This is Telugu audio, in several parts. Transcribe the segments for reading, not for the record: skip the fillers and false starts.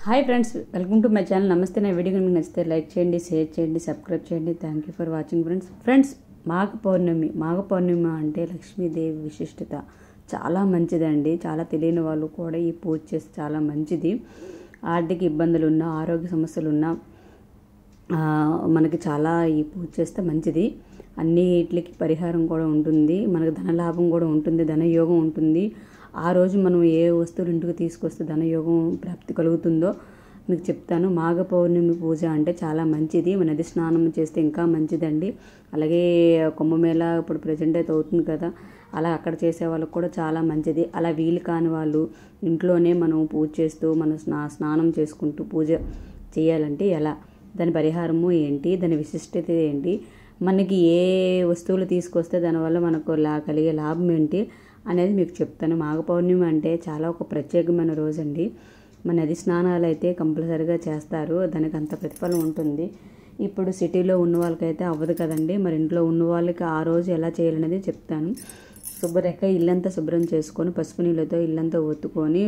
Hi friends, welcome to my channel. నమస్తే. నా వీడియో మీకు నచ్చితే లైక్ చేయండి, షేర్ చేయండి, సబ్స్క్రైబ్ చేయండి. Thank you for watching friends. Magha Pournami అంటే లక్ష్మీదేవి విశిష్టత చాలా మంచిదండి. చాలా తెలియని వాళ్ళు కూడా ఈ పూజ చేస్తే చాలా మంచిది. ఆర్థిక ఇబ్బందులు ఉన్నా, ఆరోగ్య సమస్యలు ఉన్నా మనకి చాలా ఈ పూజ చేస్తే మంచిది. అన్నిటికి పరిహారం కూడా ఉంటుంది, మనకు ధనలాభం కూడా ఉంటుంది, ధనయోగం ఉంటుంది. ఆ రోజు మనం ఏ వస్తువులు ఇంటికి తీసుకొస్తే ధనయోగం ప్రాప్తి కలుగుతుందో మీకు చెప్తాను. మాఘ పౌర్ణమి పూజ అంటే చాలా మంచిది. నది స్నానం చేస్తే ఇంకా మంచిదండి. అలాగే కుంభమేళ ఇప్పుడు ప్రజెంట్ అయితే అవుతుంది కదా, అలా అక్కడ చేసే వాళ్ళకు కూడా చాలా మంచిది. అలా వీలు కాని వాళ్ళు ఇంట్లోనే మనం పూజ చేస్తూ మన స్నానం చేసుకుంటూ పూజ చేయాలంటే ఎలా, దాని పరిహారము ఏంటి, దాని విశిష్టత ఏంటి, మనకి ఏ వస్తువులు తీసుకొస్తే దానివల్ల మనకు కలిగే లాభం ఏంటి అనేది మీకు చెప్తాను. మాఘ పౌర్ణమి అంటే చాలా ఒక ప్రత్యేకమైన రోజు అండి. మన నది స్నానాలు అయితే కంపల్సరీగా చేస్తారు, దానికి అంత ప్రతిఫలం ఉంటుంది. ఇప్పుడు సిటీలో ఉన్న వాళ్ళకైతే అవ్వదు కదండి, మరి ఇంట్లో ఉన్న వాళ్ళకి ఆ రోజు ఎలా చేయాలనేది చెప్తాను. ఇల్లంతా శుభ్రం చేసుకొని పసుపు నీళ్ళతో ఇల్లంతా ఒత్తుకొని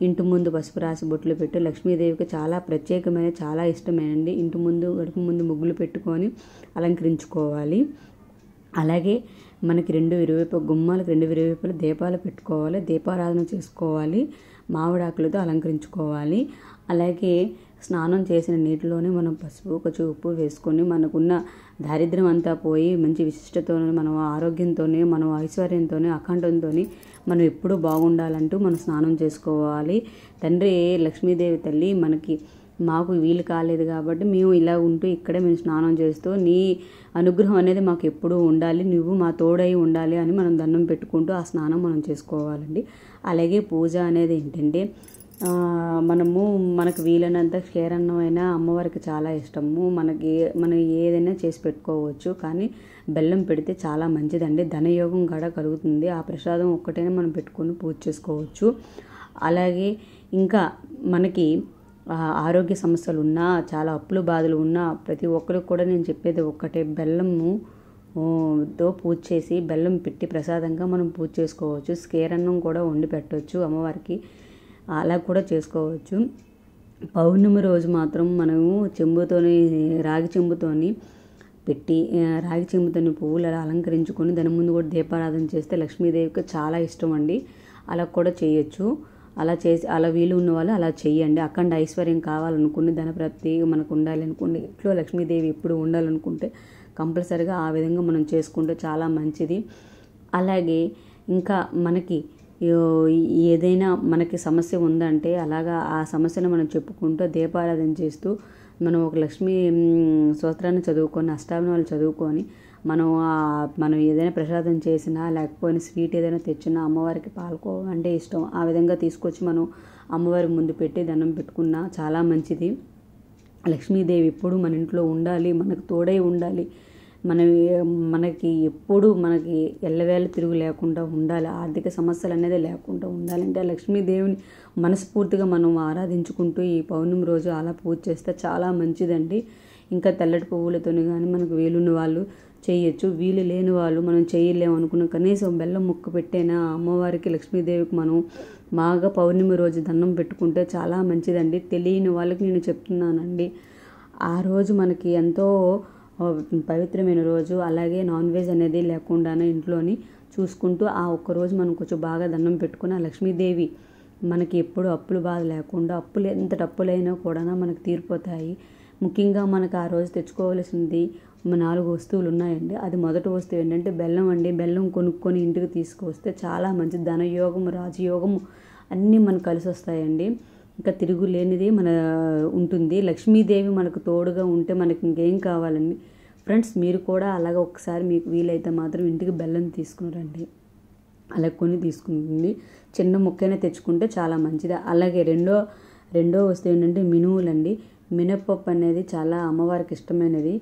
ఇంటి ముందు పసుపు రాసి బొట్లు పెట్టి లక్ష్మీదేవికి చాలా ప్రత్యేకమైన, చాలా ఇష్టమైనండి. ఇంటి ముందు గడప ముందు ముగ్గులు పెట్టుకొని అలంకరించుకోవాలి. అలాగే మనకి గుమ్మాలకు రెండు ఇరువైపులు దీపాలు పెట్టుకోవాలి, దీపారాధన చేసుకోవాలి, మామిడాకులతో అలంకరించుకోవాలి. అలాగే స్నానం చేసిన నీటిలోనే మనం పసుపు కొంచెం ఉప్పు వేసుకొని మనకున్న దారిద్ర్యం అంతా పోయి మంచి విశిష్టతోనే, మనం ఆరోగ్యంతోనే, మనం ఐశ్వర్యంతోనే, అఖండంతోనే మనం ఎప్పుడూ బాగుండాలంటూ మనం స్నానం చేసుకోవాలి. తండ్రి లక్ష్మీదేవి తల్లి మాకు వీలు కాలేదు కాబట్టి మేము ఇలా ఉంటూ ఇక్కడే మేము స్నానం చేస్తూ నీ అనుగ్రహం అనేది మాకు ఎప్పుడూ ఉండాలి, నువ్వు మా తోడై ఉండాలి అని మనం దండం పెట్టుకుంటూ ఆ స్నానం మనం చేసుకోవాలండి. అలాగే పూజ అనేది ఏంటంటే మనకు వీలైనంత క్షీరాన్నం అయినా అమ్మవారికి చాలా ఇష్టము. మనం ఏదైనా చేసి పెట్టుకోవచ్చు, కానీ బెల్లం పెడితే చాలా మంచిదండి, ధనయోగం కూడా కలుగుతుంది. ఆ ప్రసాదం ఒక్కటైనా మనం పెట్టుకొని పూజ చేసుకోవచ్చు. అలాగే ఇంకా మనకి ఆరోగ్య సమస్యలు ఉన్నా, చాలా అప్పులు బాధలు ఉన్నా ప్రతి ఒక్కరికి కూడా నేను చెప్పేది ఒక్కటే, బెల్లంతో పూజ చేసి బెల్లం పెట్టి ప్రసాదంగా మనం పూజ చేసుకోవచ్చు. స్కేరన్నం కూడా వండి పెట్టవచ్చు అమ్మవారికి, అలా కూడా చేసుకోవచ్చు. పౌర్ణమి రోజు మాత్రం మనము రాగి చెంబుతోని పెట్టి రాగి చెంబుతోని పువ్వులు అలా అలంకరించుకొని దాని ముందు కూడా దీపారాధన చేస్తే లక్ష్మీదేవికి చాలా ఇష్టం అండి. అలా కూడా చేయొచ్చు. అలా వీలు ఉన్న వాళ్ళు అలా చెయ్యండి. అఖండ ఐశ్వర్యం కావాలనుకుని, ధనప్రాప్తి మనకు ఉండాలి అనుకోండి, ఇంట్లో లక్ష్మీదేవి ఎప్పుడు ఉండాలనుకుంటే కంపల్సరీగా ఆ విధంగా మనం చేసుకుంటే చాలా మంచిది. అలాగే ఇంకా మనకి ఏదైనా మనకి సమస్య ఉందంటే అలాగా ఆ సమస్యను మనం చెప్పుకుంటూ దీపారాధన చేస్తూ మనం ఒక లక్ష్మీ స్తోత్రాన్ని చదువుకొని, అష్టావనాలు చదువుకొని మనం ఏదైనా ప్రసాదం చేసినా లేకపోయినా స్వీట్ ఏదైనా తెచ్చినా అమ్మవారికి పాలకోవ అంటే ఇష్టం, ఆ విధంగా తీసుకొచ్చి మనం అమ్మవారి ముందు పెట్టి దండం పెట్టుకున్నా చాలా మంచిది. లక్ష్మీదేవి ఎప్పుడు మన ఇంట్లో ఉండాలి, మనకు తోడై ఉండాలి, మనకి ఎప్పుడు ఎల్లవేళ తిరుగు లేకుండా ఉండాలి, ఆర్థిక సమస్యలు అనేది లేకుండా ఉండాలంటే లక్ష్మీదేవిని మనస్ఫూర్తిగా మనం ఆరాధించుకుంటూ ఈ పౌర్ణమి రోజు అలా పూజ చేస్తే చాలా మంచిదండి. ఇంకా తెల్లటి పువ్వులతోని కానీ మనకు వీలున్న వాళ్ళు చేయొచ్చు, వీలు లేని వాళ్ళు మనం చేయలేము అనుకున్న కనీసం బెల్లం ముక్క పెట్టైనా అమ్మవారికి లక్ష్మీదేవికి మనం మాఘ పౌర్ణమి రోజు దండం పెట్టుకుంటే చాలా మంచిదండి. తెలియని వాళ్ళకి నేను చెప్తున్నానండి. ఆ రోజు మనకి ఎంతో పవిత్రమైన రోజు. అలాగే నాన్ వెజ్ అనేది లేకుండానే ఇంట్లోని చూసుకుంటూ ఆ ఒక్కరోజు మనం కొంచెం బాగా దండం పెట్టుకుని ఆ లక్ష్మీదేవి మనకి ఎప్పుడు అప్పులు బాధ లేకుండా, ఎంతటి అప్పులైనా కూడా మనకు తీరిపోతాయి. ముఖ్యంగా మనకు ఆ రోజు తెచ్చుకోవాల్సింది 4 వస్తువులు ఉన్నాయండి. అది మొదటి వస్తువు ఏంటంటే బెల్లం అండి. బెల్లం కొనుక్కొని ఇంటికి తీసుకొస్తే చాలా మంచిది, ధనయోగము, రాజయోగము అన్నీ మనకు కలిసి వస్తాయండి. ఇంకా తిరుగు లేనిది ఉంటుంది. లక్ష్మీదేవి మనకు తోడుగా ఉంటే మనకి ఇంకేం కావాలండి. ఫ్రెండ్స్, మీరు కూడా అలాగ ఒకసారి మీకు వీలైతే మాత్రం ఇంటికి బెల్లం తీసుకుని రండి. అలా కొని తీసుకుంటుంది, చిన్న ముక్కైనా తెచ్చుకుంటే చాలా మంచిది. అలాగే రెండో వస్తువు ఏంటంటే మినువులండి. మినప్పప్పు అనేది చాలా అమ్మవారికి ఇష్టమైనది.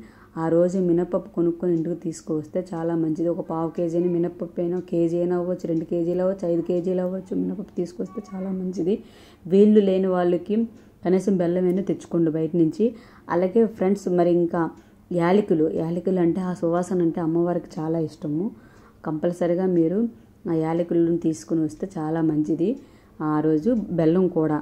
ఆ రోజు మినప్పప్పు కొనుక్కొని ఇంటికి తీసుకువస్తే చాలా మంచిది. ఒక 1/2 కేజీని మినప్పప్పు అయినా, కేజీ అయినా అవ్వచ్చు, 2 కేజీలు అవ్వచ్చు, 5 కేజీలు అవ్వచ్చు, మినప్పప్పు తీసుకొస్తే చాలా మంచిది. వీళ్ళు లేని వాళ్ళకి కనీసం బెల్లమైనా తెచ్చుకోండి బయట నుంచి. అలాగే ఫ్రెండ్స్, మరి ఇంకా యాలకులు అంటే ఆ సువాసన అంటే అమ్మవారికి చాలా ఇష్టము. కంపల్సరిగా మీరు ఆ యాలకులను తీసుకుని వస్తే చాలా మంచిది. ఆ రోజు బెల్లం కూడా